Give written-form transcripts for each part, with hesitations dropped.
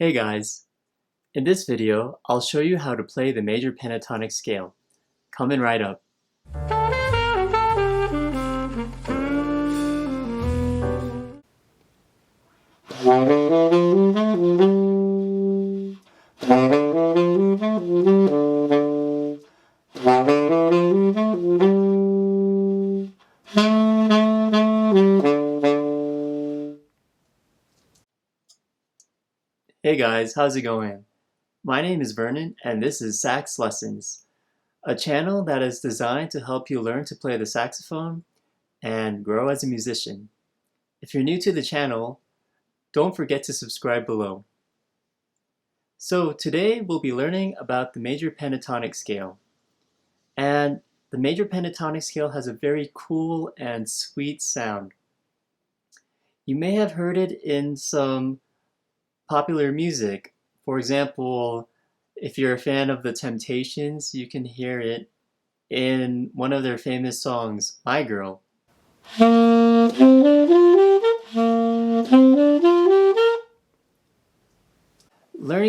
Hey guys! In this video, I'll show you how to play the Major Pentatonic Scale. Coming right up. Hey guys, how's it going? My name is Vernon and this is Sax Lessons, a channel that is designed to help you learn to play the saxophone and grow as a musician. If you're new to the channel, don't forget to subscribe below. So today we'll be learning about the Major Pentatonic Scale. And the Major Pentatonic Scale has a very cool and sweet sound. You may have heard it in some popular music. For example, if you're a fan of The Temptations, you can hear it in one of their famous songs, My Girl. Learning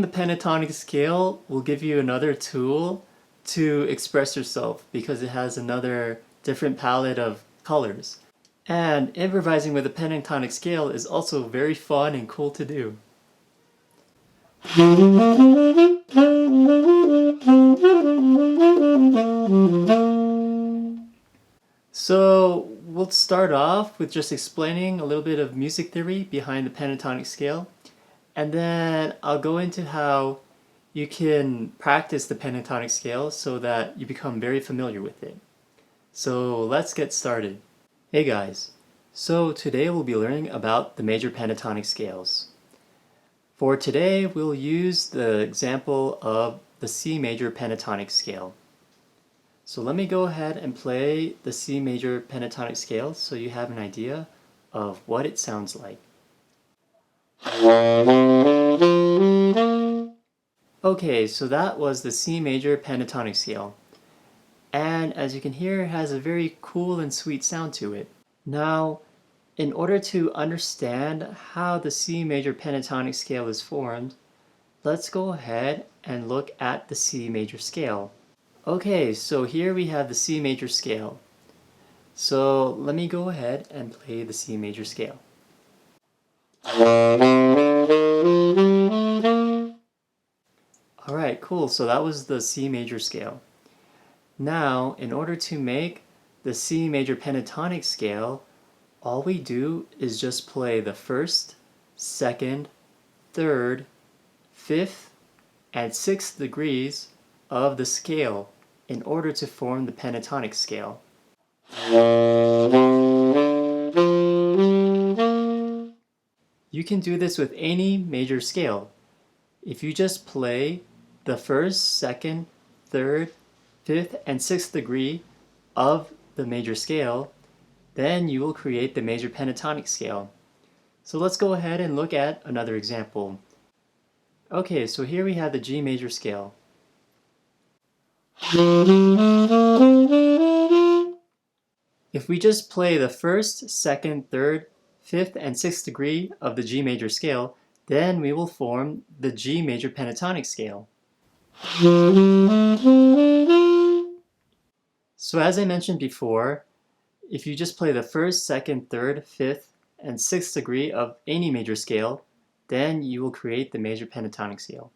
the pentatonic scale will give you another tool to express yourself because it has another different palette of colors. And improvising with the pentatonic scale is also very fun and cool to do. So we'll start off with just explaining a little bit of music theory behind the pentatonic scale, and then I'll go into how you can practice the pentatonic scale so that you become very familiar with it. So let's get started. Hey guys, so today we'll be learning about the major pentatonic scales. For today, we'll use the example of the C major pentatonic scale. So let me go ahead and play the C major pentatonic scale so you have an idea of what it sounds like. Okay, so that was the C major pentatonic scale. And as you can hear, it has a very cool and sweet sound to it. Now, in order to understand how the C major pentatonic scale is formed, let's go ahead and look at the C major scale. Okay, so here we have the C major scale. So let me go ahead and play the C major scale. Alright, cool. So that was the C major scale. Now, in order to make the C major pentatonic scale, all we do is just play the first, second, third, fifth, and sixth degrees of the scale in order to form the pentatonic scale. You can do this with any major scale. If you just play the first, second, third, fifth, and sixth degree of the major scale, then you will create the major pentatonic scale. So let's go ahead and look at another example. Okay, so here we have the G major scale. If we just play the first, second, third, fifth, and sixth degree of the G major scale, then we will form the G major pentatonic scale. So as I mentioned before, if you just play the first, second, third, fifth, and sixth degree of any major scale, then you will create the major pentatonic scale.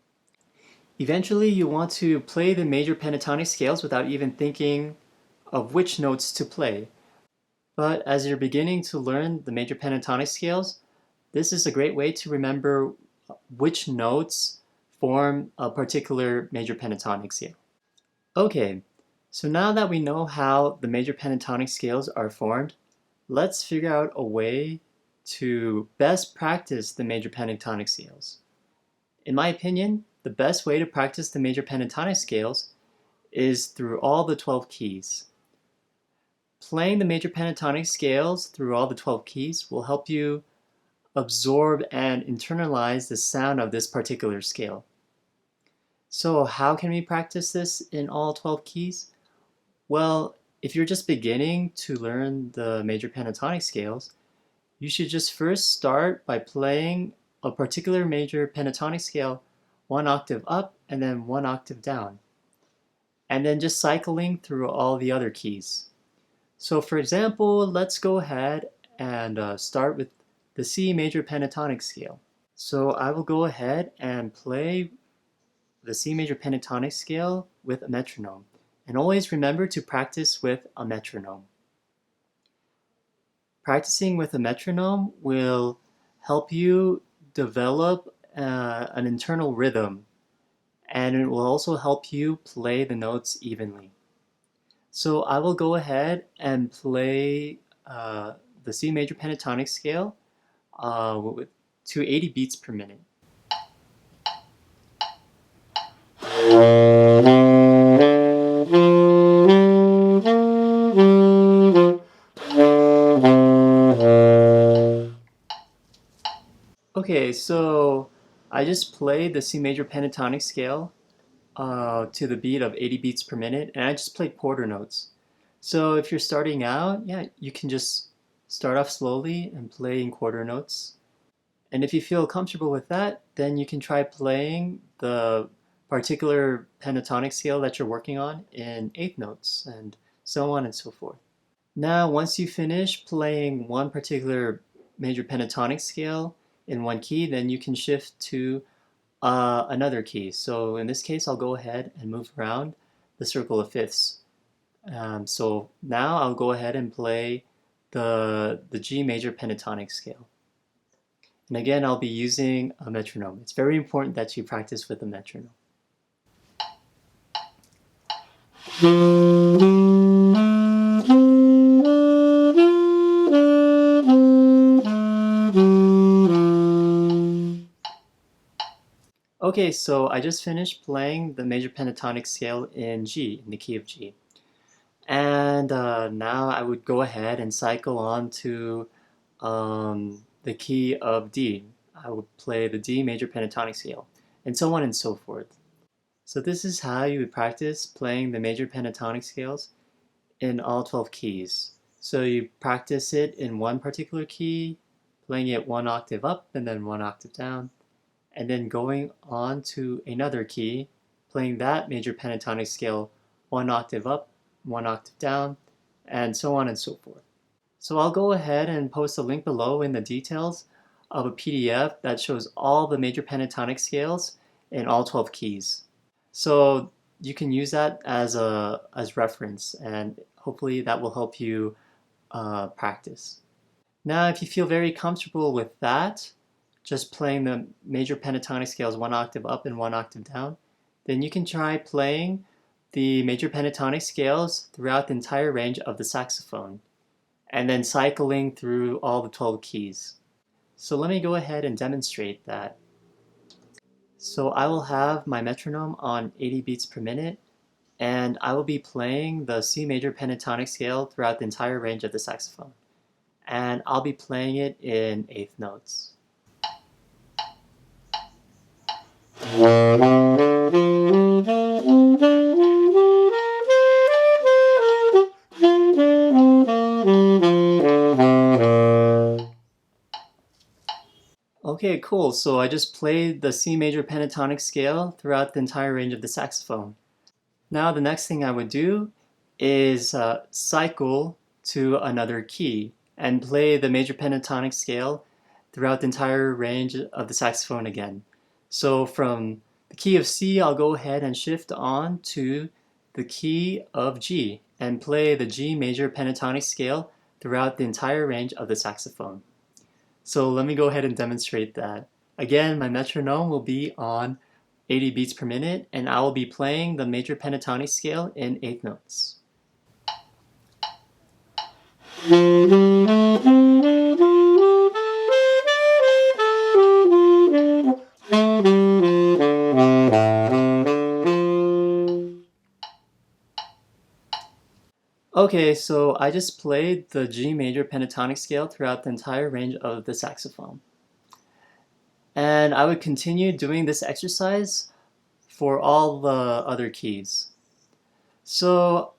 Eventually, you want to play the major pentatonic scales without even thinking of which notes to play. But as you're beginning to learn the major pentatonic scales, this is a great way to remember which notes form a particular major pentatonic scale. Okay, so now that we know how the major pentatonic scales are formed, let's figure out a way to best practice the major pentatonic scales. In my opinion, the best way to practice the major pentatonic scales is through all the 12 keys. Playing the major pentatonic scales through all the 12 keys will help you absorb and internalize the sound of this particular scale. So how can we practice this in all 12 keys? Well, if you're just beginning to learn the major pentatonic scales, you should just first start by playing a particular major pentatonic scale one octave up and then one octave down, and then just cycling through all the other keys. So for example, let's go ahead and start with the C major pentatonic scale. So I will go ahead and play the C major pentatonic scale with a metronome. And always remember to practice with a metronome. Practicing with a metronome will help you develop an internal rhythm, and it will also help you play the notes evenly. So I will go ahead and play the C major pentatonic scale to 80 beats per minute. Okay, so I just played the C major pentatonic scale to the beat of 80 beats per minute, and I just played quarter notes. So if you're starting out, yeah, you can just start off slowly and play in quarter notes. And if you feel comfortable with that, then you can try playing the particular pentatonic scale that you're working on in eighth notes, and so on and so forth. Now, once you finish playing one particular major pentatonic scale in one key, then you can shift to another key. So in this case, I'll go ahead and move around the circle of fifths. So now I'll go ahead and play the G major pentatonic scale. And again, I'll be using a metronome. It's very important that you practice with a metronome. Okay, so I just finished playing the major pentatonic scale in G, in the key of G. And now I would go ahead and cycle on to the key of D. I would play the D major pentatonic scale, and so on and so forth. So this is how you would practice playing the major pentatonic scales in all 12 keys. So you practice it in one particular key, playing it one octave up and then one octave down, and then going on to another key, playing that major pentatonic scale one octave up, one octave down, and so on and so forth. So I'll go ahead and post a link below in the details of a PDF that shows all the major pentatonic scales in all 12 keys. So you can use that as reference, and hopefully that will help you practice. Now, if you feel very comfortable with that, just playing the major pentatonic scales one octave up and one octave down, then you can try playing the major pentatonic scales throughout the entire range of the saxophone, and then cycling through all the 12 keys. So let me go ahead and demonstrate that. So I will have my metronome on 80 beats per minute, and I will be playing the C major pentatonic scale throughout the entire range of the saxophone. And I'll be playing it in eighth notes. Okay, cool. So I just played the C major pentatonic scale throughout the entire range of the saxophone. Now the next thing I would do is cycle to another key and play the major pentatonic scale throughout the entire range of the saxophone again. So from the key of C, I'll go ahead and shift on to the key of G and play the G major pentatonic scale throughout the entire range of the saxophone. So let me go ahead and demonstrate that. Again, my metronome will be on 80 beats per minute, and I will be playing the major pentatonic scale in eighth notes. Okay, so I just played the G major pentatonic scale throughout the entire range of the saxophone. And I would continue doing this exercise for all the other keys. So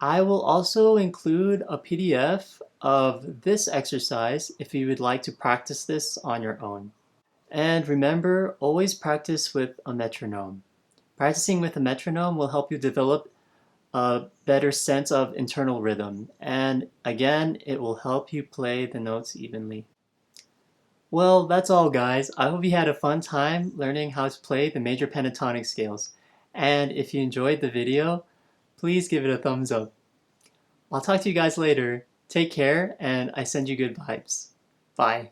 I will also include a PDF of this exercise if you would like to practice this on your own. And remember, always practice with a metronome. Practicing with a metronome will help you develop a better sense of internal rhythm, and again, it will help you play the notes evenly. Well, that's all, guys. I hope you had a fun time learning how to play the major pentatonic scales. And if you enjoyed the video, please give it a thumbs up. I'll talk to you guys later. Take care, and I send you good vibes. Bye.